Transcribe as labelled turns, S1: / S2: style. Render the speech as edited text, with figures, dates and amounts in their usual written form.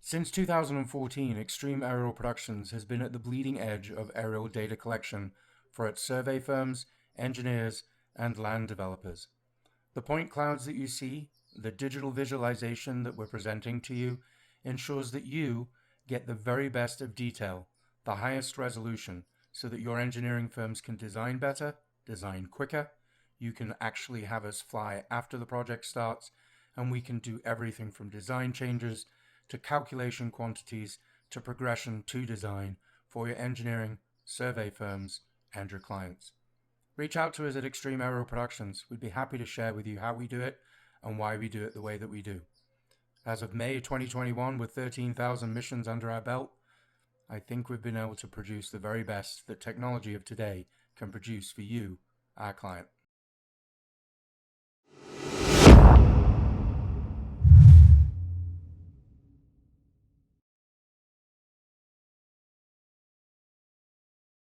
S1: Since 2014, Extreme Aerial Productions has been at the bleeding edge of aerial data collection for its survey firms, engineers, and land developers. The point clouds that you see, the digital visualization that we're presenting to you, ensures that you get the very best of detail, the highest resolution, so that your engineering firms can design better, design quicker, you can actually have us fly after the project starts, and we can do everything from design changes to calculation quantities to progression to design for your engineering, survey firms, and your clients. Reach out to us at Extreme Aerial Productions. We'd be happy to share with you how we do it and why we do it the way that we do. As of May 2021, with 13,000 missions under our belt, I think we've been able to produce the very best that technology of today can produce for you, our client.